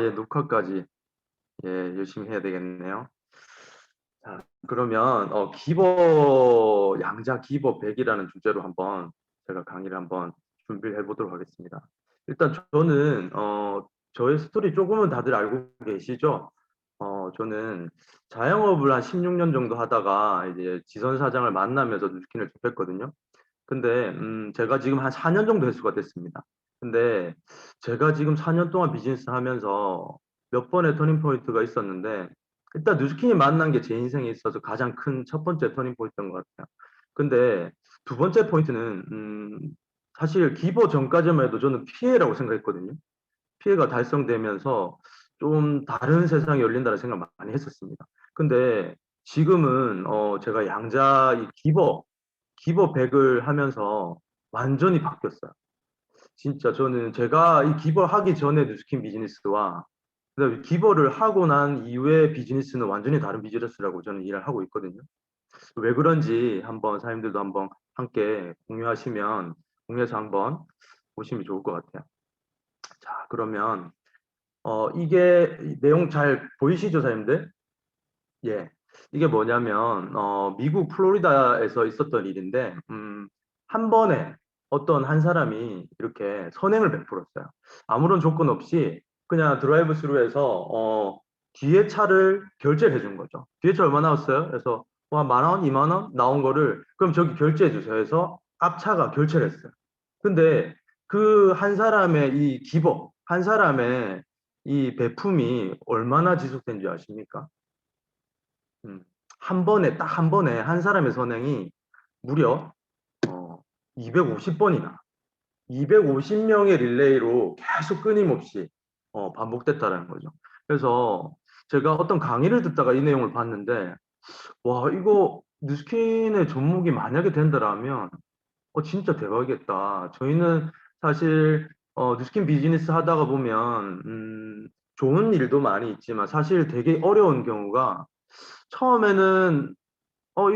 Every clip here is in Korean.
예, 녹화까지. 예, 열심히 해야 되겠네요. 자, 그러면 양자 기버 100이라는 주제로 한번 제가 강의를 한번 준비를 해보도록 하겠습니다. 일단 저는 저의 스토리 조금은 다들 알고 계시죠? 저는 자영업을 한 16년 정도 하다가 이제 지선 사장을 만나면서 누스킨을 접했거든요. 근데 제가 지금 한 4년 정도 횟수가 됐습니다. 근데 제가 지금 4년 동안 비즈니스 하면서 몇 번의 터닝 포인트가 있었는데 일단 뉴스킨이 만난 게 제 인생에 있어서 가장 큰 첫 번째 터닝 포인트인 것 같아요. 근데 두 번째 포인트는 사실 기보 전까지만 해도 저는 피해라고 생각했거든요. 피해가 달성되면서 좀 다른 세상이 열린다는 생각을 많이 했었습니다. 근데 지금은 제가 양자 이 기버 100을 하면서 완전히 바뀌었어요. 진짜 저는 제가 이 기버 하기 전에 뉴스킨 비즈니스와 그다음에 기버를 하고 난 이후에 비즈니스는 완전히 다른 비즈니스라고 저는 일을 하고 있거든요. 왜 그런지 한번 사장님들도 한번 함께 공유해서 한번 보시면 좋을 것 같아요. 자, 그러면 이게 내용 잘 보이시죠, 사장님들? 예. 이게 뭐냐면 미국 플로리다에서 있었던 일인데 한 번에 어떤 한 사람이 이렇게 선행을 베풀었어요. 아무런 조건 없이 그냥 드라이브 스루에서 뒤에 차를 결제를 해준 거죠. 뒤에 차 얼마 나왔어요? 그래서 한 만 원, 2만 원 나온 거를 그럼 저기 결제해 주세요 해서 앞차가 결제를 했어요. 근데 그 한 사람의 한 사람의 이 베품이 얼마나 지속된 줄 아십니까? 음, 딱 한 번에 한 사람의 선행이 무려 250번이나 250명의 릴레이로 계속 끊임없이 반복됐다라는 거죠. 그래서 제가 어떤 강의를 듣다가 이 내용을 봤는데 와 이거 뉴스킨의 접목이 만약에 된다라면 진짜 대박이겠다. 저희는 사실 뉴스킨 비즈니스 하다가 보면 좋은 일도 많이 있지만 사실 되게 어려운 경우가 처음에는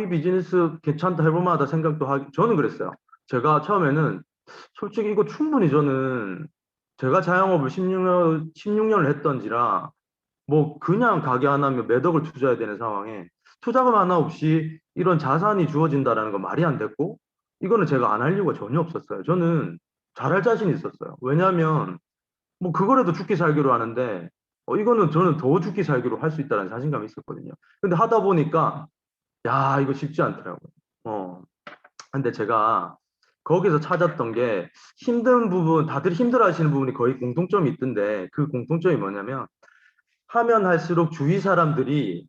이 비즈니스 괜찮다 해볼만하다 생각도 하기 저는 그랬어요. 제가 처음에는 솔직히 이거 충분히 저는 제가 자영업을 16년을 했던지라 뭐 그냥 가게 안 하면 몇 억을 투자해야 되는 상황에 투자금 하나 없이 이런 자산이 주어진다라는 건 말이 안 됐고 이거는 제가 안 할 이유가 전혀 없었어요. 저는 잘할 자신이 있었어요. 왜냐하면 뭐 그거라도 죽기 살기로 하는데 이거는 저는 더 죽기 살기로 할 수 있다는 자신감이 있었거든요. 근데 하다 보니까 야, 이거 쉽지 않더라고요. 근데 제가 거기서 찾았던 게 힘든 부분, 다들 힘들어 하시는 부분이 거의 공통점이 있던데 그 공통점이 뭐냐면 하면 할수록 주위 사람들이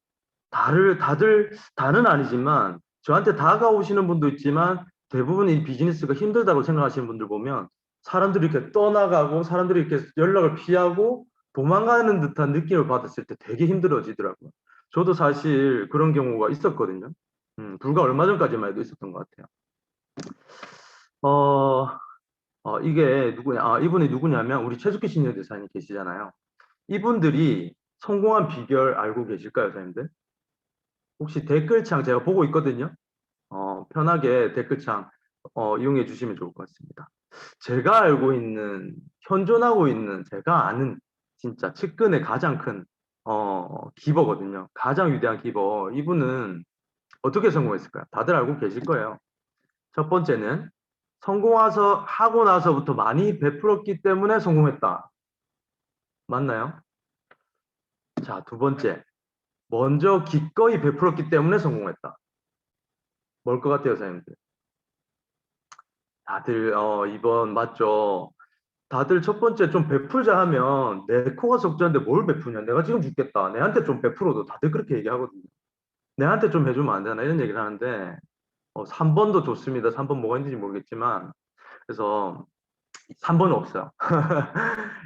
다는 아니지만 저한테 다가오시는 분도 있지만 대부분 이 비즈니스가 힘들다고 생각하시는 분들 보면 사람들이 이렇게 떠나가고 사람들이 이렇게 연락을 피하고 도망가는 듯한 느낌을 받았을 때 되게 힘들어지더라고요. 저도 사실 그런 경우가 있었거든요. 불과 얼마 전까지만 해도 있었던 것 같아요. 어, 이게 누구냐? 이분이 누구냐면 우리 최숙희 신여 대사님 계시잖아요. 이분들이 성공한 비결 알고 계실까요, 선생님들? 혹시 댓글창 제가 보고 있거든요. 편하게 댓글창 이용해 주시면 좋을 것 같습니다. 제가 알고 있는, 현존하고 있는, 제가 아는 진짜 측근의 가장 큰 기버거든요. 가장 위대한 기버. 이분은 어떻게 성공했을까요? 다들 알고 계실 거예요. 첫 번째는 하고 나서부터 많이 베풀었기 때문에 성공했다. 맞나요? 자, 두 번째. 먼저 기꺼이 베풀었기 때문에 성공했다. 뭘 것 같아요, 사장님들? 다들 이번 맞죠? 다들 첫 번째 좀 베풀자 하면 내 코가 석자인데 뭘 베푸냐? 내가 지금 죽겠다. 내한테 좀 베풀어도 다들 그렇게 얘기하거든요. 내한테 좀 해주면 안 되나? 이런 얘기를 하는데 3번도 좋습니다. 3번 뭐가 있는지 모르겠지만 그래서 3번은 없어요.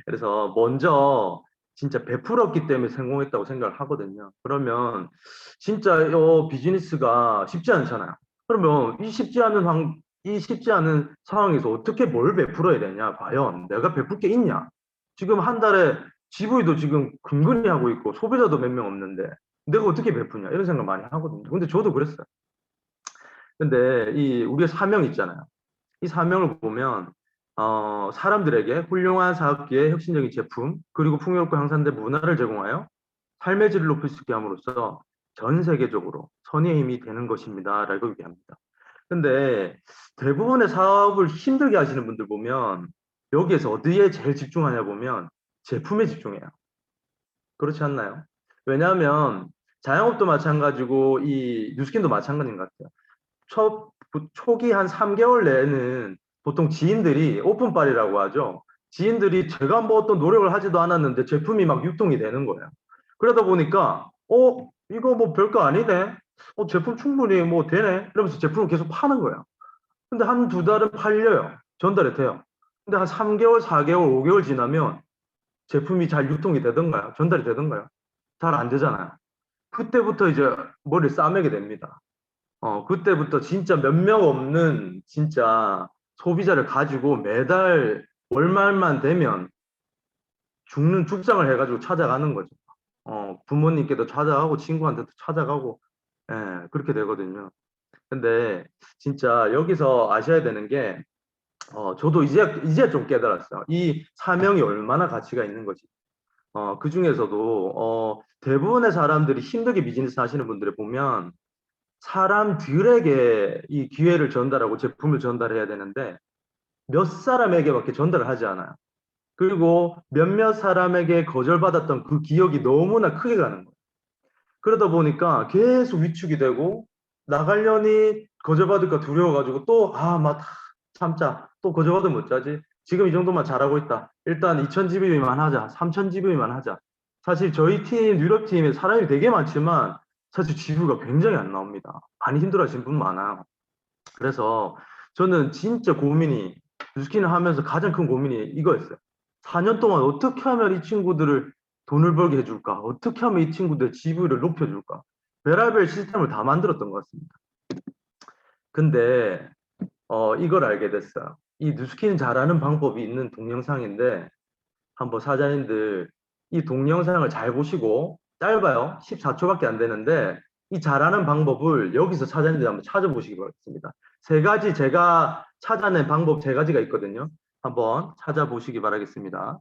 그래서 먼저 진짜 베풀었기 때문에 성공했다고 생각을 하거든요. 그러면 진짜 비즈니스가 쉽지 않잖아요. 그러면 이 쉽지 않은 상황에서 어떻게 뭘 베풀어야 되냐? 과연 내가 베풀 게 있냐? 지금 한 달에 GV도 지금 근근히 하고 있고 소비자도 몇 명 없는데 내가 어떻게 베푸냐? 이런 생각 많이 하거든요. 근데 저도 그랬어요. 근데 이 우리의 사명 있잖아요. 이 사명을 보면 사람들에게 훌륭한 사업기회, 혁신적인 제품, 그리고 풍요롭고 향상된 문화를 제공하여 삶의 질을 높일 수 있게 함으로써 전 세계적으로 선의의 힘이 되는 것입니다. 라고 얘기합니다. 근데 대부분의 사업을 힘들게 하시는 분들 보면 여기에서 어디에 제일 집중하냐 보면 제품에 집중해요. 그렇지 않나요? 왜냐하면 자영업도 마찬가지고 이 뉴스킨도 마찬가지인 것 같아요. 초기 한 3개월 내에는 보통 지인들이 오픈빨이라고 하죠. 지인들이 제가 뭐 어떤 노력을 하지도 않았는데 제품이 막 유통이 되는 거예요. 그러다 보니까 이거 뭐 별거 아니네. 제품 충분히 뭐 되네. 이러면서 제품을 계속 파는 거예요. 근데 한 두 달은 팔려요. 전달이 돼요. 근데 한 3개월, 4개월, 5개월 지나면 제품이 잘 유통이 되던가요? 전달이 되던가요? 잘 안 되잖아요. 그때부터 이제 머리를 싸매게 됩니다. 그때부터 진짜 몇 명 없는 진짜 소비자를 가지고 매달 월말만 되면 죽는 죽상을 해가지고 찾아가는 거죠. 부모님께도 찾아가고 친구한테도 찾아가고, 예, 그렇게 되거든요. 근데 진짜 여기서 아셔야 되는 게, 저도 이제 좀 깨달았어요. 이 사명이 얼마나 가치가 있는 거지. 그 중에서도, 대부분의 사람들이 힘들게 비즈니스 하시는 분들을 보면 사람들에게 이 기회를 전달하고 제품을 전달해야 되는데 몇 사람에게밖에 전달을 하지 않아요. 그리고 몇몇 사람에게 거절받았던 그 기억이 너무나 크게 가는 거예요. 그러다 보니까 계속 위축이 되고 나가려니 거절받을까 두려워가지고 또 맞 참자 또 거절받으면 어쩌지? 지금 이 정도만 잘하고 있다. 일단 2000GB만 하자. 3000GB만 하자. 사실 저희 팀 유럽 팀에 사람이 되게 많지만 사실 GB가 굉장히 안 나옵니다. 많이 힘들어하시는 분 많아요. 그래서 저는 진짜 고민이 뉴스킨을 하면서 가장 큰 고민이 이거였어요. 4년 동안 어떻게 하면 이 친구들을 돈을 벌게 해줄까? 어떻게 하면 이 친구들 GV를 높여줄까? 별의별 시스템을 다 만들었던 것 같습니다. 근데 이걸 알게 됐어요. 이 뉴스킨 잘하는 방법이 있는 동영상인데 한번 사장님들 이 동영상을 잘 보시고 짧아요. 14초밖에 안 되는데 이 잘하는 방법을 여기서 사장님들 한번 찾아보시기 바랍니다. 세 가지 제가 찾아낸 방법 세 가지가 있거든요. 한번 찾아보시기 바라겠습니다.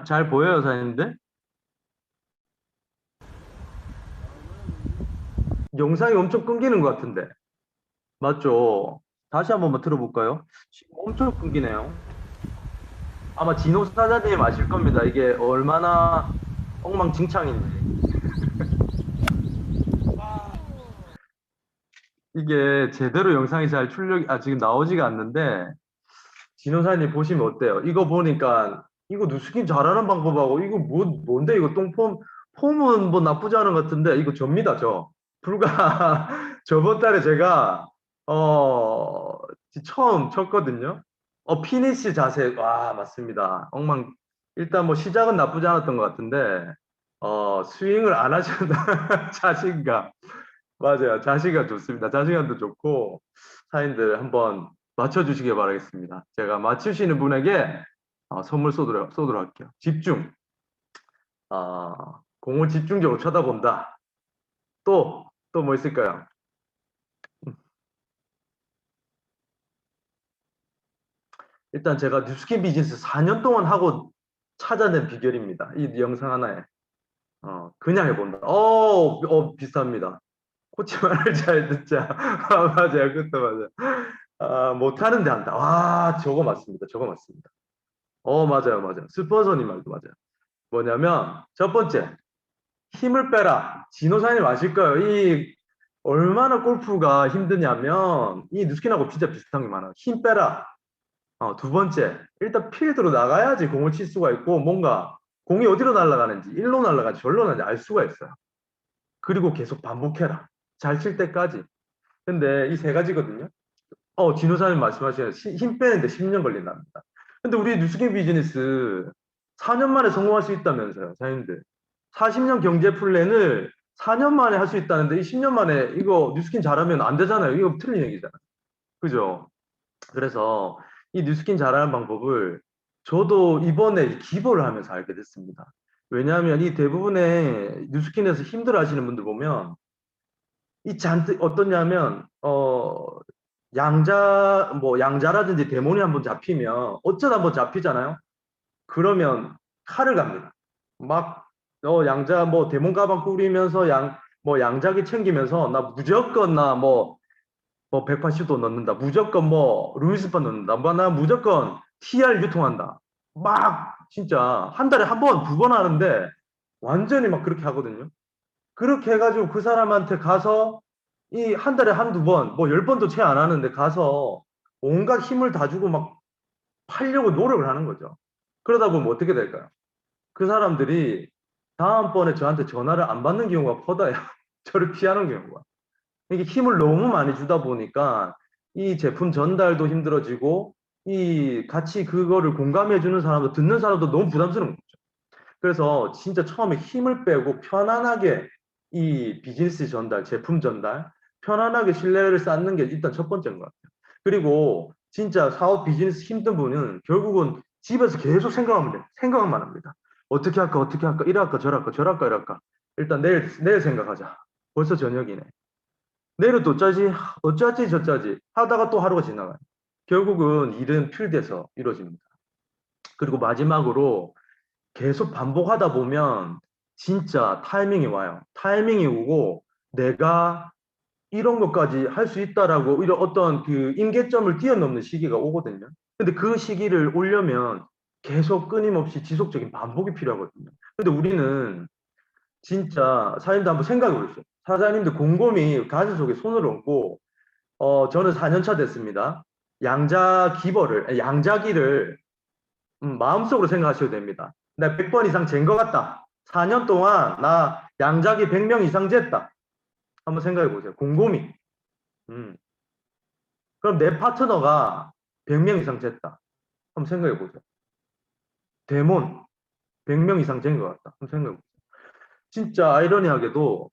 잘 보여요, 사장님들? 영상이 엄청 끊기는 것 같은데. 맞죠? 다시 한 번만 들어볼까요? 지금 엄청 끊기네요. 아마 진호 사장님 아실 겁니다. 이게 얼마나 엉망진창인지. 이게 제대로 영상이 잘 지금 나오지가 않는데, 진호 사장님 보시면 어때요? 이거 보니까, 이거 누스킨 잘하는 방법하고, 이거 뭔데, 이거 폼은 뭐 나쁘지 않은 것 같은데, 이거 접니다, 저. 불과 저번 달에 제가, 어, 처음 쳤거든요. 피니시 자세, 와, 맞습니다. 일단 뭐 시작은 나쁘지 않았던 것 같은데, 스윙을 안 하셔도 자신감. 맞아요. 자신감 좋습니다. 자신감도 좋고, 사인들 한번 맞춰주시기 바라겠습니다. 제가 맞추시는 분에게 선물 쏘도록 할게요. 집중. 공을 집중적으로 쳐다본다. 또 뭐 있을까요? 일단 제가 뉴스킨 비즈니스 4년 동안 하고 찾아낸 비결입니다. 이 영상 하나에. 그냥 해본다. 비슷합니다. 코치 말을 잘 듣자. 맞아요. 그것도 맞아요. 못하는데 한다. 와, 저거 맞습니다. 저거 맞습니다. 맞아요. 스폰서님 말도 맞아요. 뭐냐면, 첫 번째, 힘을 빼라. 진호사님 아실 거예요. 이, 얼마나 골프가 힘드냐면, 이 뉴스킨하고 진짜 비슷한 게 많아요. 힘 빼라. 두 번째, 일단 필드로 나가야지 공을 칠 수가 있고, 뭔가 공이 어디로 날아가는지, 일로 날아가는지, 절로 날아가는지 알 수가 있어요. 그리고 계속 반복해라. 잘 칠 때까지. 근데 이 세 가지거든요. 진호사님 말씀하시는 힘 빼는데 10년 걸린답니다. 근데 우리 뉴스킨 비즈니스 4년 만에 성공할 수 있다면서요, 사장님들. 40년 경제 플랜을 4년 만에 할 수 있다는데 이 10년 만에 이거 뉴스킨 잘하면 안 되잖아요. 이거 틀린 얘기잖아요. 그죠? 그래서 이 뉴스킨 잘하는 방법을 저도 이번에 기보를 하면서 알게 됐습니다. 왜냐하면 이 대부분의 뉴스킨에서 힘들어 하시는 분들 보면 이 잔뜩 어떠냐면 양자라든지 데몬이 한번 잡히면 어쩌다 한번 잡히잖아요. 그러면 칼을 갑니다. 막 양자 뭐 데몬 가방 꾸리면서 양자기 챙기면서 나 무조건 나 180도 넣는다. 무조건 뭐 루이스판 넣는다. 뭐 나 무조건 TR 유통한다. 막 진짜 한 달에 한 번, 두 번 하는데 완전히 막 그렇게 하거든요. 그렇게 해가지고 그 사람한테 가서 이 한 달에 한두 번, 뭐 10번도 채 안 하는데 가서 온갖 힘을 다 주고 막 팔려고 노력을 하는 거죠. 그러다 보면 어떻게 될까요? 그 사람들이 다음번에 저한테 전화를 안 받는 경우가 커다요. 저를 피하는 경우가. 이게 힘을 너무 많이 주다 보니까 이 제품 전달도 힘들어지고 이 같이 그거를 공감해 주는 사람도 듣는 사람도 너무 부담스러운 거죠. 그래서 진짜 처음에 힘을 빼고 편안하게 이 비즈니스 전달, 제품 전달, 편안하게 신뢰를 쌓는 게 일단 첫 번째인 것 같아요. 그리고 진짜 사업 비즈니스 힘든 분은 결국은 집에서 계속 생각하면 돼요. 생각만 합니다. 어떻게 할까, 어떻게 할까, 이래 할까, 저래 할까, 저래 할까, 이래 할까. 일단 내일 생각하자. 벌써 저녁이네. 내일은 또 짜지, 어쩌지, 저쩌지 하다가 또 하루가 지나가요. 결국은 일은 필드에서 이루어집니다. 그리고 마지막으로 계속 반복하다 보면 진짜 타이밍이 와요. 타이밍이 오고 내가 이런 것까지 할 수 있다라고 이런 어떤 그 임계점을 뛰어넘는 시기가 오거든요. 근데 그 시기를 오려면 계속 끊임없이 지속적인 반복이 필요하거든요. 근데 우리는 진짜 사장님도 한번 생각해 보세요. 사장님도 곰곰이 가슴 속에 손을 얹고 저는 4년 차 됐습니다. 양자기를 마음속으로 생각하셔도 됩니다. 나 100번 이상 잰 것 같다. 4년 동안 나 양자기 100명 이상 쟀다. 한번 생각해 보세요. 곰곰이. 음. 그럼 내 파트너가 100명 이상 쟀다. 한번 생각해 보세요. 데몬 100명 이상 잰 것 같다. 한번 생각해 보세요. 진짜 아이러니하게도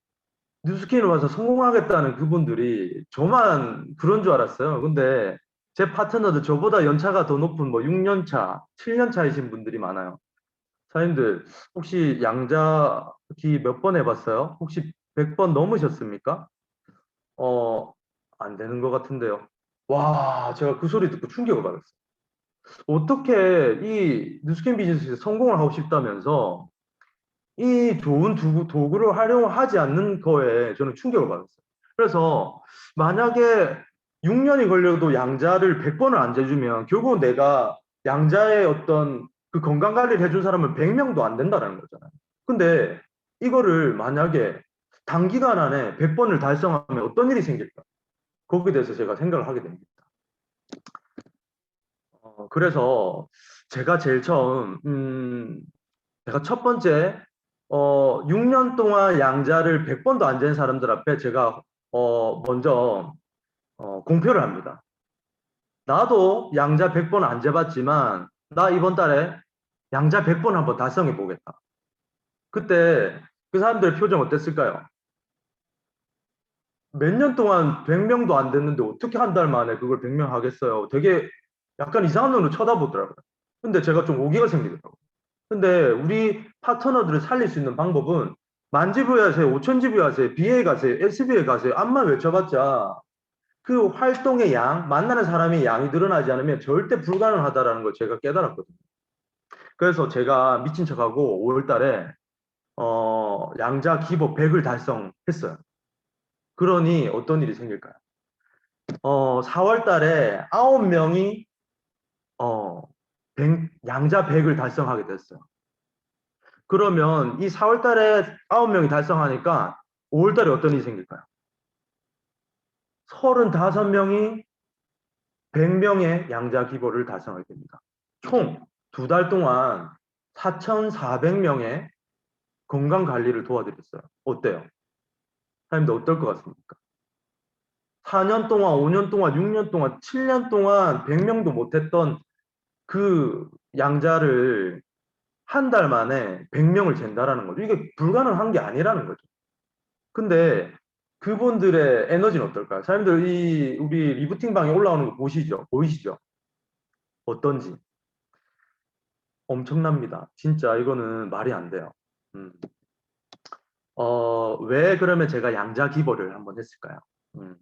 뉴스킨을 와서 성공하겠다는 그분들이 저만 그런 줄 알았어요. 근데 제 파트너들 저보다 연차가 더 높은 뭐 6년 차, 7년 차이신 분들이 많아요. 사장님들 혹시 양자기 몇 번 해봤어요? 혹시 100번 넘으셨습니까? 어, 안 되는 것 같은데요. 와, 제가 그 소리 듣고 충격을 받았어요. 어떻게 이 뉴스캔 비즈니스에서 성공을 하고 싶다면서 이 좋은 도구를 활용하지 않는 거에 저는 충격을 받았어요. 그래서 만약에 6년이 걸려도 양자를 100번을 안 재주면 결국은 내가 양자의 어떤 그 건강 관리를 해준 사람은 100명도 안 된다는 거잖아요. 근데 이거를 만약에 단기간 안에 100번을 달성하면 어떤 일이 생길까? 거기에 대해서 제가 생각을 하게 됩니다. 그래서 제가 제일 처음, 제가 첫 번째, 6년 동안 양자를 100번도 안 잰 사람들 앞에 제가, 먼저, 공표를 합니다. 나도 양자 100번 안 재봤지만, 나 이번 달에 양자 100번 한번 달성해 보겠다. 그때 그 사람들의 표정 어땠을까요? 몇 년 동안 100명도 안 됐는데 어떻게 한 달 만에 그걸 100명 하겠어요? 되게 약간 이상한 눈으로 쳐다보더라고요. 근데 제가 좀 오기가 생기더라고요. 근데 우리 파트너들을 살릴 수 있는 방법은 만지부에 하세요, 오천지부에 하세요, BA 가세요, SB에 가세요. 암만 외쳐봤자 그 활동의 양, 만나는 사람의 양이 늘어나지 않으면 절대 불가능하다라는 걸 제가 깨달았거든요. 그래서 제가 미친 척하고 5월 달에 양자 기본 100을 달성했어요. 그러니 어떤 일이 생길까요? 4월 달에 9명이 어, 양자 100을 달성하게 됐어요. 그러면 이 4월 달에 9명이 달성하니까 5월 달에 어떤 일이 생길까요? 35명이 100명의 양자 기보를 달성하게 됩니다. 총 두 달 동안 4,400명의 건강 관리를 도와드렸어요. 어때요? 사장님도 어떨 것 같습니까? 4년 동안, 5년 동안, 6년 동안, 7년 동안 100명도 못했던 그 양자를 한 달 만에 100명을 잰다라는 거죠. 이게 불가능한 게 아니라는 거죠. 근데 그분들의 에너지는 어떨까요? 사람들 이 우리 리부팅 방에 올라오는 거 보시죠? 보이시죠? 어떤지 엄청납니다. 진짜 이거는 말이 안 돼요. 음. 왜 그러면 제가 양자 기보를 한번 했을까요? 음.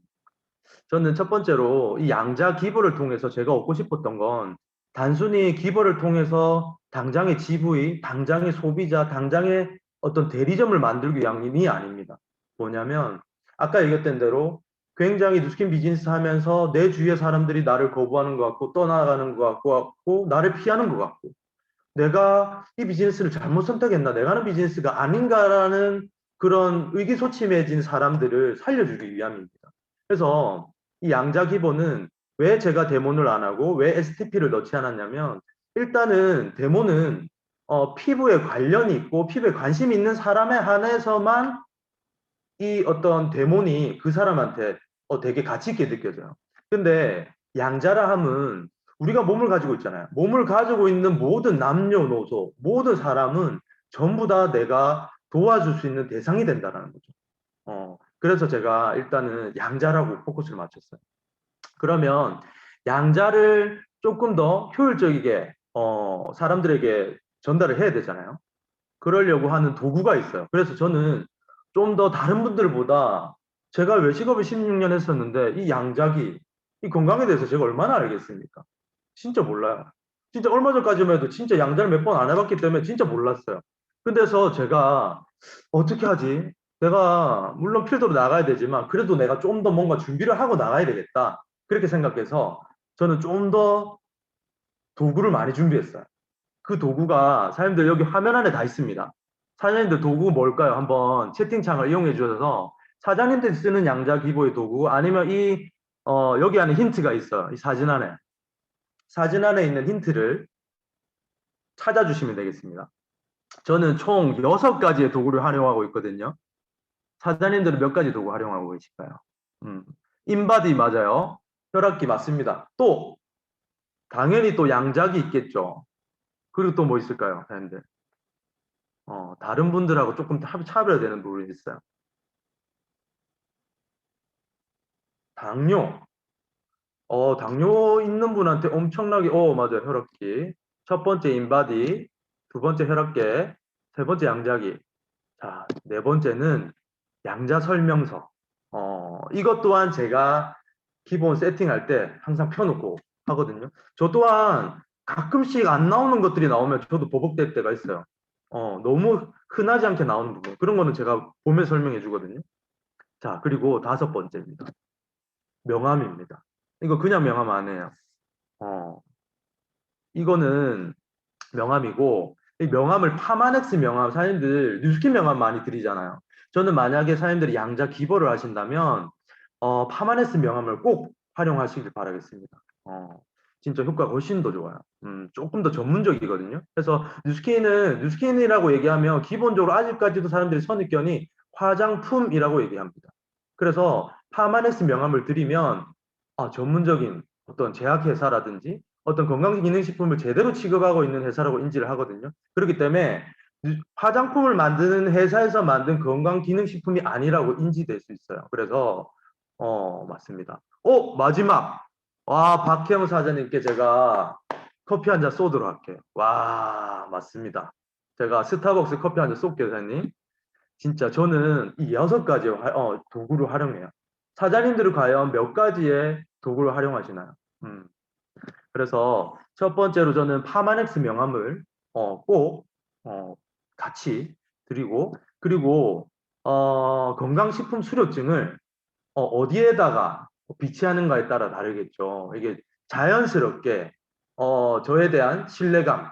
저는 첫 번째로 이 양자 기보를 통해서 제가 얻고 싶었던 건 단순히 기보를 통해서 당장의 GV, 당장의 소비자, 당장의 어떤 대리점을 만들기 위함이 아닙니다. 뭐냐면 아까 얘기했던 대로 굉장히 뉴스킨 비즈니스 하면서 내 주위의 사람들이 나를 거부하는 것 같고 떠나가는 것 같고 나를 피하는 것 같고 내가 이 비즈니스를 잘못 선택했나 내가 하는 비즈니스가 아닌가라는 그런 의기소침해진 사람들을 살려주기 위함입니다. 그래서 이 양자 기본은 왜 제가 데모를 안 하고 왜 STP를 넣지 않았냐면 일단은 데모는 피부에 관련이 있고 피부에 관심이 있는 사람에 한해서만 이 어떤 데몬이 그 사람한테 되게 가치 있게 느껴져요. 근데 양자라 함은 우리가 몸을 가지고 있잖아요. 몸을 가지고 있는 모든 남녀노소, 모든 사람은 전부 다 내가 도와줄 수 있는 대상이 된다는 거죠. 그래서 제가 일단은 양자라고 포커스를 맞췄어요. 그러면 양자를 조금 더 효율적이게 사람들에게 전달을 해야 되잖아요. 그러려고 하는 도구가 있어요. 그래서 저는 좀 더 다른 분들보다 제가 외식업을 16년 했었는데 이 양자기, 이 건강에 대해서 제가 얼마나 알겠습니까? 진짜 몰라요. 진짜 얼마 전까지만 해도 진짜 양자를 몇 번 안 해봤기 때문에 진짜 몰랐어요. 근데서 제가 어떻게 하지? 내가 물론 필드로 나가야 되지만 그래도 내가 좀 더 뭔가 준비를 하고 나가야 되겠다. 그렇게 생각해서 저는 좀 더 도구를 많이 준비했어요. 그 도구가 사장님들 여기 화면 안에 다 있습니다. 사장님들 도구 뭘까요? 한번 채팅창을 이용해 주셔서 사장님들이 쓰는 양자 기보의 도구 아니면 여기 안에 힌트가 있어요. 이 사진 안에. 사진 안에 있는 힌트를 찾아주시면 되겠습니다. 저는 총 6가지의 도구를 활용하고 있거든요. 사장님들은 몇 가지 도구 활용하고 계실까요? 인바디 맞아요. 혈압기 맞습니다. 또 당연히 또 양자기 있겠죠. 그리고 또 뭐 있을까요, 사장님들? 다른 분들하고 조금 차별되는 부분이 있어요. 당뇨. 당뇨 있는 분한테 엄청나게, 맞아요. 혈압기. 첫 번째 인바디, 두 번째 혈압계, 세 번째 양자기. 자, 네 번째는 양자 설명서. 이것 또한 제가 기본 세팅할 때 항상 펴놓고 하거든요. 저 또한 가끔씩 안 나오는 것들이 나오면 저도 버벅될 때가 있어요. 너무 흔하지 않게 나오는 부분. 그런 거는 제가 보면 설명해 주거든요. 자, 그리고 다섯 번째입니다. 명함입니다. 이거 그냥 명함 안 해요. 어, 이거는 명함이고, 이 명함을 파마넥스 명함, 사장님들 뉴스킨 명함 많이 드리잖아요. 저는 만약에 사장님들이 양자 기보를 하신다면, 파마넥스 명함을 꼭 활용하시길 바라겠습니다. 진짜 효과가 훨씬 더 좋아요. 조금 더 전문적이거든요. 그래서 뉴스킨이라고 얘기하면 기본적으로 아직까지도 사람들이 선입견이 화장품이라고 얘기합니다. 그래서 파마넥스 명함을 드리면 전문적인 어떤 제약회사라든지 어떤 건강기능식품을 제대로 취급하고 있는 회사라고 인지를 하거든요. 그렇기 때문에 화장품을 만드는 회사에서 만든 건강기능식품이 아니라고 인지될 수 있어요. 그래서 맞습니다. 마지막 박혜영 사장님께 제가 커피 한 잔 쏘도록 할게요. 와, 맞습니다. 제가 스타벅스 커피 한 잔 쏠게요, 사장님. 진짜 저는 이 6가지 도구를 활용해요. 사장님들은 과연 몇 가지의 도구를 활용하시나요? 그래서 첫 번째로 저는 파마넥스 명함을 꼭 같이 드리고 그리고 건강식품 수료증을 어디에다가 비치하는가에 따라 다르겠죠. 이게 자연스럽게 저에 대한 신뢰감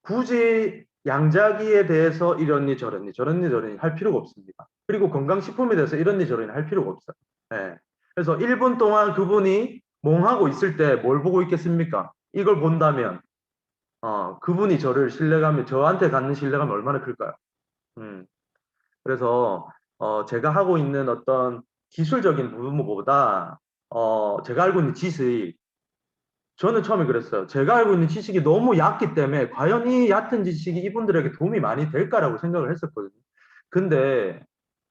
굳이 양자기에 대해서 이러니 저러니 할 필요가 없습니다. 그리고 건강식품에 대해서 이러니 저러니 할 필요가 없어요. 네. 그래서 1분 동안 그분이 멍하고 있을 때 뭘 보고 있겠습니까? 이걸 본다면 그분이 저한테 갖는 신뢰감이 얼마나 클까요? 그래서 제가 하고 있는 어떤 기술적인 부분보다 제가 알고 있는 지식 저는 처음에 그랬어요. 제가 알고 있는 지식이 너무 얕기 때문에 과연 이 얕은 지식이 이분들에게 도움이 많이 될까라고 생각을 했었거든요. 근데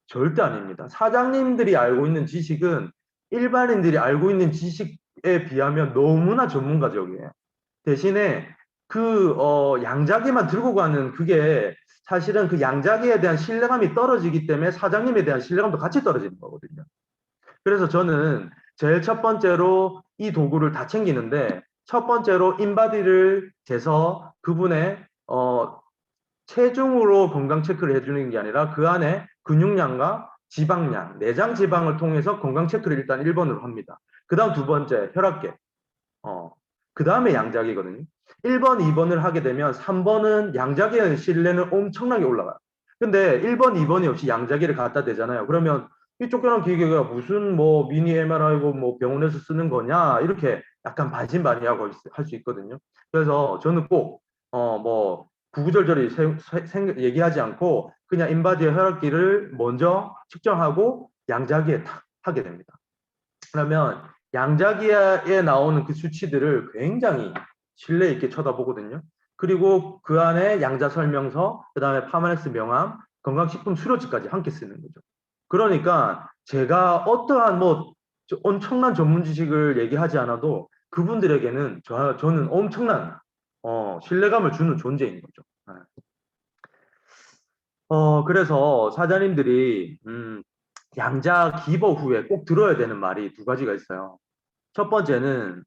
절대 아닙니다. 사장님들이 알고 있는 지식은 일반인들이 알고 있는 지식에 비하면 너무나 전문가적이에요. 대신에 그 양자기만 들고 가는 그게 사실은 그 양자기에 대한 신뢰감이 떨어지기 때문에 사장님에 대한 신뢰감도 같이 떨어지는 거거든요. 그래서 저는 제일 첫 번째로 이 도구를 다 챙기는데 첫 번째로 인바디를 재서 그분의 체중으로 건강 체크를 해주는 게 아니라 그 안에 근육량과 지방량, 내장 지방을 통해서 건강 체크를 일단 1번으로 합니다. 그 다음 두 번째 혈압계, 그 다음에 양자기거든요. 1번, 2번을 하게 되면 3번은 양자기의 신뢰는 엄청나게 올라가요. 근데 1번, 2번이 없이 양자기를 갖다 대잖아요. 그러면 이 쫓겨난 기계가 무슨 뭐 미니 MRI고 뭐 병원에서 쓰는 거냐 이렇게 약간 반신반의하고 할 수 있거든요. 그래서 저는 꼭 뭐 구구절절히 얘기하지 않고 그냥 인바디의 혈압기를 먼저 측정하고 양자기에 탁 하게 됩니다. 그러면 양자기에 나오는 그 수치들을 굉장히 신뢰 있게 쳐다보거든요. 그리고 그 안에 양자 설명서, 그 다음에 파마넥스 명함, 건강식품 수료지까지 함께 쓰는 거죠. 그러니까 제가 어떠한 뭐 엄청난 전문 지식을 얘기하지 않아도 그분들에게는 저는 엄청난 신뢰감을 주는 존재인 거죠. 그래서 사장님들이 양자 기보 후에 꼭 들어야 되는 말이 두 가지가 있어요. 첫 번째는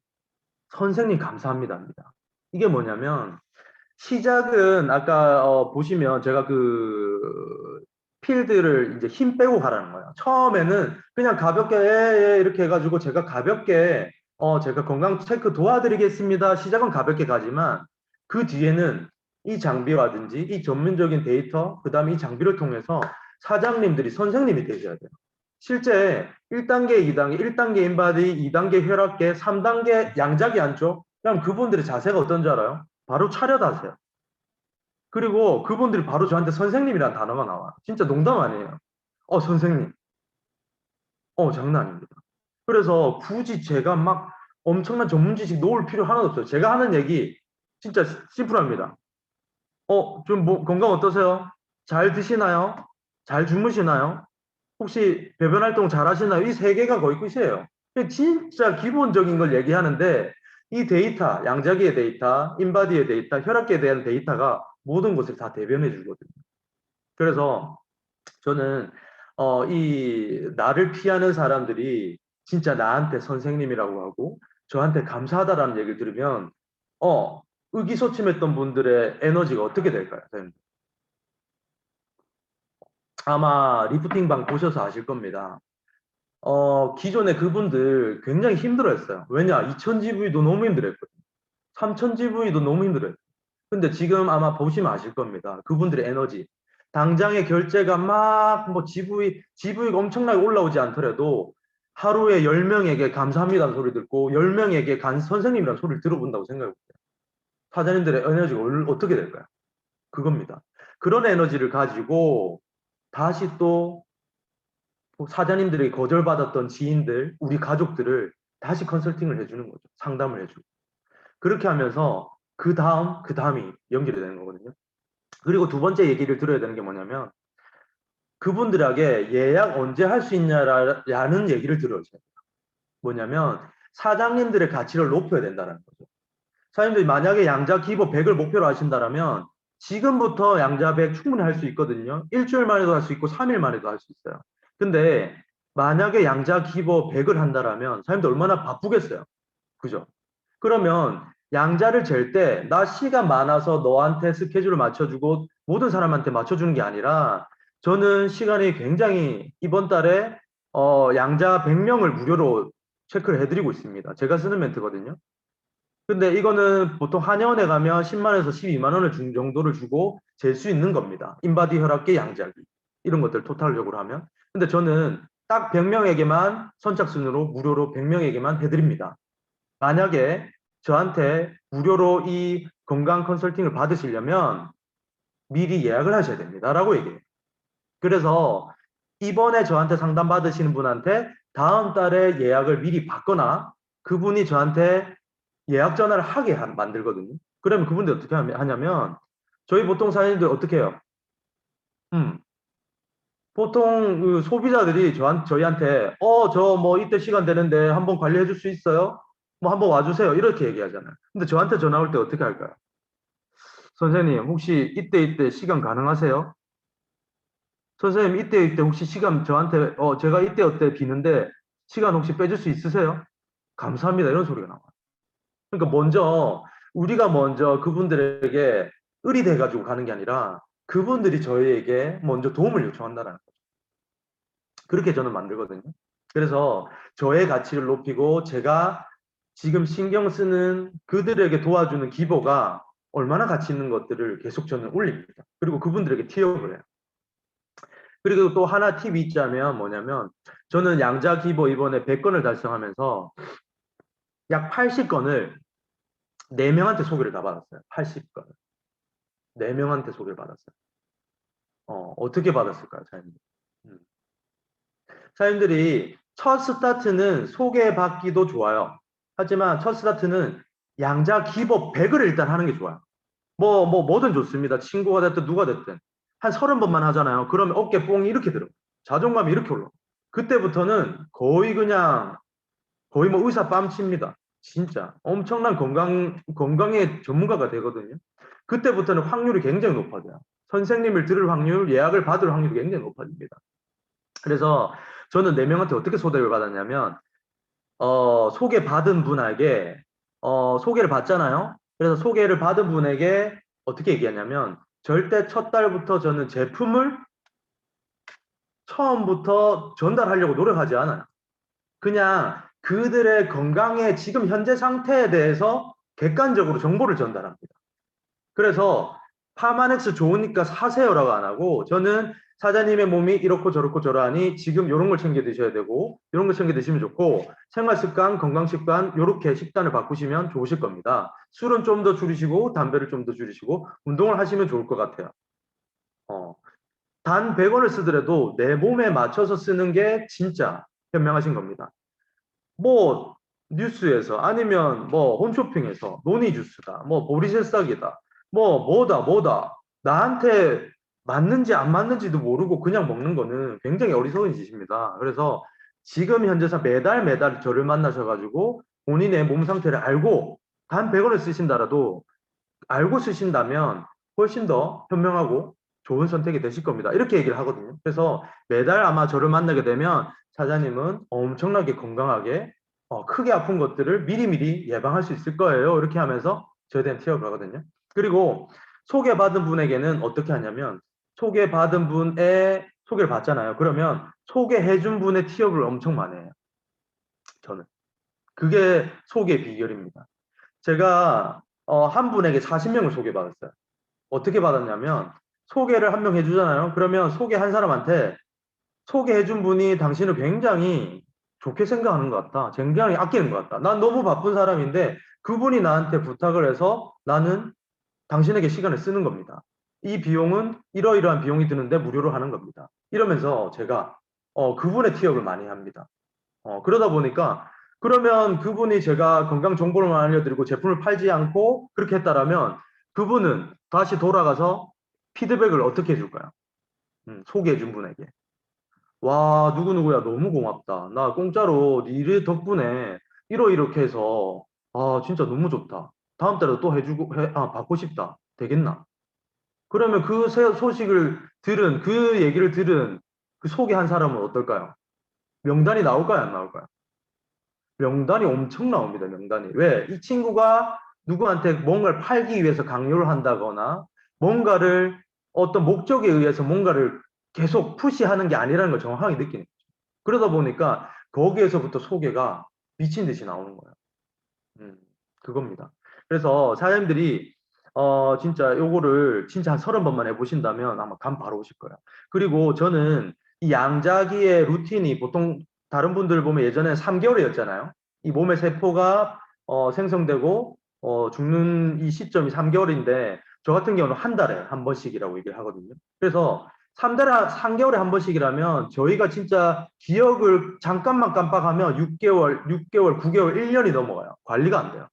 선생님 감사합니다입니다. 이게 뭐냐면 시작은 아까 보시면 제가 그 필드를 이제 힘 빼고 가라는 거예요. 처음에는 그냥 가볍게 이렇게 해가지고 제가 가볍게 제가 건강 체크 도와드리겠습니다. 시작은 가볍게 가지만 그 뒤에는 이 장비라든지 이 전문적인 데이터 그다음에 이 장비를 통해서 사장님들이 선생님이 되셔야 돼요. 실제 1단계, 2단계, 1단계 인바디, 2단계 혈압계, 3단계 양자기 안쪽 그럼 그분들의 자세가 어떤지 알아요? 바로 차렷하세요. 그리고 그분들이 바로 저한테 선생님이라는 단어가 나와요. 진짜 농담 아니에요. 선생님. 장난 아닙니다. 그래서 굳이 제가 막 엄청난 전문 지식 놓을 필요 하나도 없어요. 제가 하는 얘기 진짜 심플합니다. 좀 뭐 건강 어떠세요? 잘 드시나요? 잘 주무시나요? 혹시 배변 활동 잘 하시나요? 이 세 개가 거의 끝이에요. 진짜 기본적인 걸 얘기하는데 이 데이터, 양자기의 데이터, 인바디의 데이터, 혈압계에 대한 데이터가 모든 것을 다 대변해 주거든요. 그래서 저는 이 나를 피하는 사람들이 진짜 나한테 선생님이라고 하고 저한테 감사하다라는 얘기를 들으면 의기소침했던 분들의 에너지가 어떻게 될까요? 아마 리프팅방 보셔서 아실 겁니다. 기존에 그분들 굉장히 힘들어했어요. 왜냐? 2000GV도 너무 힘들었거든요. 3000GV도 너무 힘들어요. 근데 지금 아마 보시면 아실 겁니다. 그분들의 에너지. 당장의 결제가 막 뭐 GV가 엄청나게 올라오지 않더라도 하루에 10명에게 감사합니다는 소리 듣고 10명에게 선생님이라는 소리를 들어본다고 생각해보세요. 사장님들의 에너지가 어떻게 될까요? 그겁니다. 그런 에너지를 가지고 다시 또 사장님들이 거절받았던 지인들, 우리 가족들을 다시 컨설팅을 해주는 거죠. 상담을 해주고. 그렇게 하면서 그 다음이 연결이 되는 거거든요. 그리고 두 번째 얘기를 들어야 되는 게 뭐냐면 그분들에게 예약 언제 할 수 있냐라는 얘기를 들어야 돼요. 뭐냐면 사장님들의 가치를 높여야 된다는 거죠. 사장님들이 만약에 양자 기보 100을 목표로 하신다면 지금부터 양자 100 충분히 할 수 있거든요. 일주일 만에도 할 수 있고 3일 만에도 할 수 있어요. 근데 만약에 양자 기보 100을 한다면 사장님들 얼마나 바쁘겠어요. 그죠? 그러면 양자를 잴 때 나 시간 많아서 너한테 스케줄을 맞춰주고 모든 사람한테 맞춰주는 게 아니라 저는 시간이 굉장히 이번 달에 양자 100명을 무료로 체크를 해드리고 있습니다. 제가 쓰는 멘트거든요. 근데 이거는 보통 한의원에 가면 10만원에서 12만 원을 정도를 주고 잴 수 있는 겁니다. 인바디 혈압계 양자기 이런 것들 토탈적으로 하면. 근데 저는 딱 100명에게만 선착순으로 무료로 100명에게만 해드립니다. 만약에 저한테 무료로 이 건강 컨설팅을 받으시려면 미리 예약을 하셔야 됩니다. 라고 얘기해요. 그래서 이번에 저한테 상담 받으시는 분한테 다음 달에 예약을 미리 받거나 그분이 저한테 예약 전화를 하게 만들거든요. 그러면 그분들 어떻게 하냐면 저희 보통 사장님들 어떻게 해요? 보통 그 소비자들이 저희한테 저 뭐 이때 시간 되는데 한번 관리해 줄 수 있어요? 뭐 한번 와주세요. 이렇게 얘기하잖아요. 근데 저한테 전화 올 때 어떻게 할까요? 선생님, 혹시 이때 시간 가능하세요? 선생님, 이때 혹시 시간 저한테, 제가 이때 어때 비는데 시간 혹시 빼줄 수 있으세요? 감사합니다. 이런 소리가 나와요. 그러니까 우리가 먼저 그분들에게 의리돼가지고 가는 게 아니라 그분들이 저희에게 먼저 도움을 요청한다는 거죠. 그렇게 저는 만들거든요. 그래서 저의 가치를 높이고 제가 지금 신경 쓰는 그들에게 도와주는 기보가 얼마나 가치 있는 것들을 계속 저는 올립니다. 그리고 그분들에게 티업을 해요. 그리고 또 하나 팁이 있자면 뭐냐면 저는 양자 기보 이번에 100건을 달성하면서 약 80건을 4명한테 소개를 다 받았어요. 80건을. 4명한테 소개를 받았어요. 어떻게 받았을까요, 사장님? 음. 사장님들이 첫 스타트는 소개받기도 좋아요. 하지만 첫 스타트는 양자 기보 100을 일단 하는 게 좋아요. 뭐든 좋습니다. 친구가 됐든 누가 됐든. 한 30번만 하잖아요. 그러면 어깨 뽕이 이렇게 들어. 자존감이 이렇게 올라. 그때부터는 거의 뭐 의사 뺨칩니다. 진짜. 엄청난 건강의 전문가가 되거든요. 그때부터는 확률이 굉장히 높아져요. 선생님을 들을 확률, 예약을 받을 확률이 굉장히 높아집니다. 그래서 저는 4명한테 어떻게 소개를 받았냐면, 소개받은 분에게, 소개를 받잖아요. 그래서 소개를 받은 분에게 어떻게 얘기하냐면, 절대 첫 달부터 저는 제품을 처음부터 전달하려고 노력하지 않아요. 그냥 그들의 건강의 지금 현재 상태에 대해서 객관적으로 정보를 전달합니다. 그래서 파마넥스 좋으니까 사세요라고 안 하고 저는 사장님의 몸이 이렇고 저렇고 저러하니 지금 이런 걸 챙겨 드셔야 되고 이런 걸 챙겨 드시면 좋고 생활 습관, 건강 습관 이렇게 식단을 바꾸시면 좋으실 겁니다. 술은 좀 더 줄이시고 담배를 좀 더 줄이시고 운동을 하시면 좋을 것 같아요. 어, 단 100원을 쓰더라도 내 몸에 맞춰서 쓰는 게 진짜 현명하신 겁니다. 뭐 뉴스에서 아니면 뭐 홈쇼핑에서 노니 주스다, 뭐 보리새싹이다, 뭐다 나한테 맞는지 안 맞는지도 모르고 그냥 먹는 거는 굉장히 어리석은 짓입니다. 그래서 지금 현재서 매달 저를 만나셔가지고 본인의 몸 상태를 알고 단 100원을 쓰신다라도 알고 쓰신다면 훨씬 더 현명하고 좋은 선택이 되실 겁니다. 이렇게 얘기를 하거든요. 그래서 매달 아마 저를 만나게 되면 사장님은 엄청나게 건강하게 크게 아픈 것들을 미리미리 예방할 수 있을 거예요. 이렇게 하면서 저에 대한 티업을 하거든요. 그리고 소개받은 분에게는 어떻게 하냐면 소개받은 분의 소개를 받잖아요. 그러면 소개해준 분의 티업을 엄청 많이 해요. 저는. 그게 소개 비결입니다. 제가 한 분에게 40명을 소개받았어요. 어떻게 받았냐면 소개를 한 명 해주잖아요. 그러면 소개한 사람한테 소개해준 분이 당신을 굉장히 좋게 생각하는 것 같다. 굉장히 아끼는 것 같다. 난 너무 바쁜 사람인데 그분이 나한테 부탁을 해서 나는 당신에게 시간을 쓰는 겁니다. 이 비용은 이러이러한 비용이 드는데 무료로 하는 겁니다. 이러면서 제가 그분의 티업을 많이 합니다. 그러다 보니까 그러면 그분이 제가 건강 정보를 알려드리고 제품을 팔지 않고 그렇게 했다라면 그분은 다시 돌아가서 피드백을 어떻게 해줄까요? 소개해준 분에게. 와, 누구누구야, 너무 고맙다. 나 공짜로 니네 덕분에 이렇게 해서, 진짜 너무 좋다. 다음 달에 또 받고 싶다. 되겠나? 그러면 소식을 들은, 그 얘기를 들은 그 소개한 사람은 어떨까요? 명단이 나올까요? 안 나올까요? 명단이 엄청 나옵니다. 명단이. 왜? 이 친구가 누구한테 뭔가를 팔기 위해서 강요를 한다거나 뭔가를 어떤 목적에 의해서 뭔가를 계속 푸시하는 게 아니라는 걸 정확하게 느끼는 거죠. 그러다 보니까 거기에서부터 소개가 미친 듯이 나오는 거예요. 그겁니다. 그래서 사장님들이 진짜 요거를 진짜 한 30번만 해보신다면 아마 감 바로 오실 거예요. 그리고 저는 이 양자기의 루틴이 보통 다른 분들 보면 예전에 3개월이었잖아요. 이 몸의 세포가 생성되고 죽는 이 시점이 3개월인데 저 같은 경우는 한 달에 한 번씩이라고 얘기를 하거든요. 그래서 3개월에 한 번씩이라면 저희가 진짜 기억을 잠깐만 깜빡하면 6개월, 9개월, 1년이 넘어가요. 관리가 안 돼요.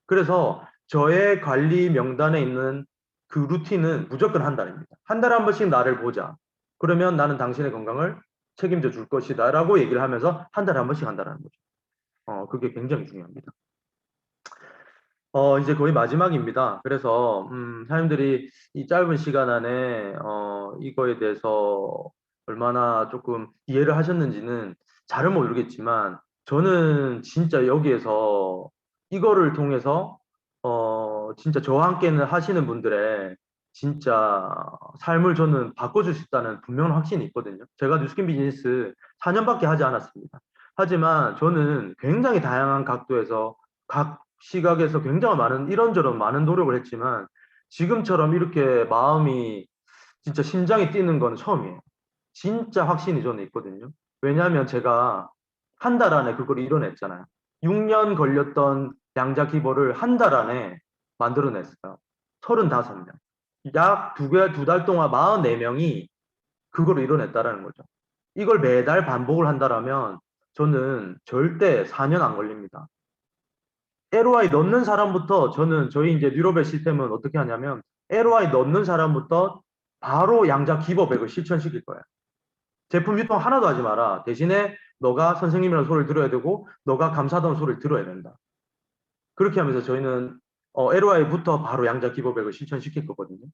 그래서 저의 관리 명단에 있는 그 루틴은 무조건 한 달입니다. 한 달에 한 번씩 나를 보자. 그러면 나는 당신의 건강을 책임져 줄 것이다. 라고 얘기를 하면서 한 달에 한 번씩 한다는 거죠. 그게 굉장히 중요합니다. 이제 거의 마지막입니다. 그래서 사장님들이 이 짧은 시간 안에 이거에 대해서 얼마나 조금 이해를 하셨는지는 잘은 모르겠지만 저는 진짜 여기에서 이거를 통해서 진짜 저와 함께는 하시는 분들의 진짜 삶을 저는 바꿔줄 수 있다는 분명한 확신이 있거든요. 제가 뉴스킨 비즈니스 4년밖에 하지 않았습니다. 하지만 저는 굉장히 다양한 각도에서 각 시각에서 굉장히 많은 이런저런 많은 노력을 했지만 지금처럼 이렇게 마음이 진짜 심장이 뛰는 건 처음이에요. 진짜 확신이 저는 있거든요. 왜냐하면 제가 한 달 안에 그걸 이뤄냈잖아요. 6년 걸렸던 양자 기보를 한 달 안에 만들어냈어요. 35명. 약 두 달 동안 44명이 그걸 이뤄냈다라는 거죠. 이걸 매달 반복을 한다라면 저는 절대 4년 안 걸립니다. LOI 넣는 사람부터 저는 저희 이제 뉴로벨 시스템은 어떻게 하냐면 LOI 넣는 사람부터 바로 양자 기법액을 실천시킬 거예요. 제품 유통 하나도 하지 마라. 대신에 너가 선생님이라는 소리를 들어야 되고 너가 감사하다는 소리를 들어야 된다. 그렇게 하면서 저희는 LOI부터 바로 양자 기법액을 실천시킬 거거든요.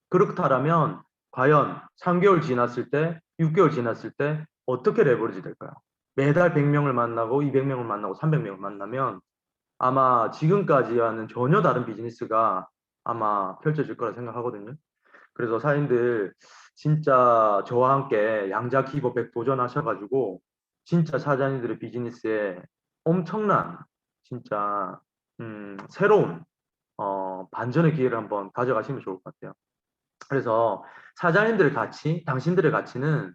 그렇다면 과연 3개월 지났을 때, 6개월 지났을 때 어떻게 레버리지 될까요? 매달 100명을 만나고 200명을 만나고 300명을 만나면 아마 지금까지와는 전혀 다른 비즈니스가 아마 펼쳐질 거라 생각하거든요. 그래서 사장님들 진짜 저와 함께 양자 기법백 도전하셔가지고 진짜 사장님들의 비즈니스에 엄청난 진짜 새로운 반전의 기회를 한번 가져가시면 좋을 것 같아요. 그래서 사장님들의 가치, 당신들의 가치는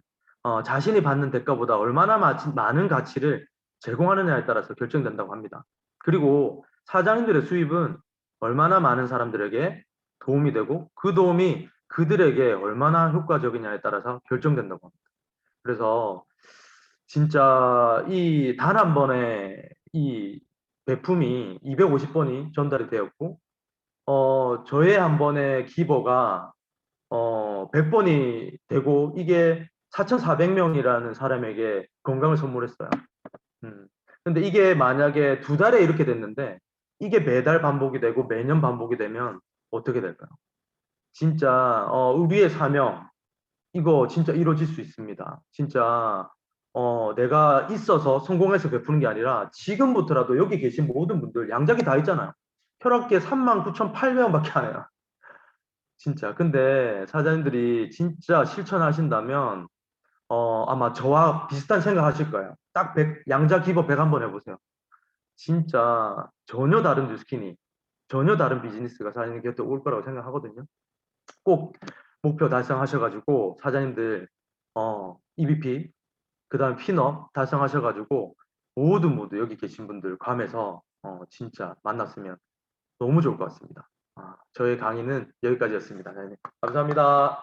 자신이 받는 대가보다 얼마나 많은 가치를 제공하느냐에 따라서 결정된다고 합니다. 그리고 사장님들의 수입은 얼마나 많은 사람들에게 도움이 되고 그 도움이 그들에게 얼마나 효과적이냐에 따라서 결정된다고 합니다. 그래서 진짜 이 단 한 번에 이 배품이 250번이 전달이 되었고 저의 한 번의 기보가 100번이 되고 이게 4,400명이라는 사람에게 건강을 선물했어요. 음. 근데 이게 만약에 두 달에 이렇게 됐는데 이게 매달 반복이 되고 매년 반복이 되면 어떻게 될까요? 진짜 우리의 사명 이거 진짜 이루어질 수 있습니다. 진짜 내가 있어서 성공해서 베푸는 게 아니라 지금부터라도 여기 계신 모든 분들 양작이 다 있잖아요. 혈압계 39,800원밖에 안 해요. 진짜. 근데 사장님들이 진짜 실천하신다면 아마 저와 비슷한 생각 하실 거예요. 딱 100, 양자 기법 100 한번 해보세요. 진짜 전혀 다른 뉴스킨이 전혀 다른 비즈니스가 사장님 곁에 올 거라고 생각하거든요. 꼭 목표 달성하셔가지고 사장님들 EBP 그다음 피너 달성하셔가지고 모두 여기 계신 분들 괌에서 진짜 만났으면 너무 좋을 것 같습니다. 저의 강의는 여기까지였습니다. 네, 감사합니다.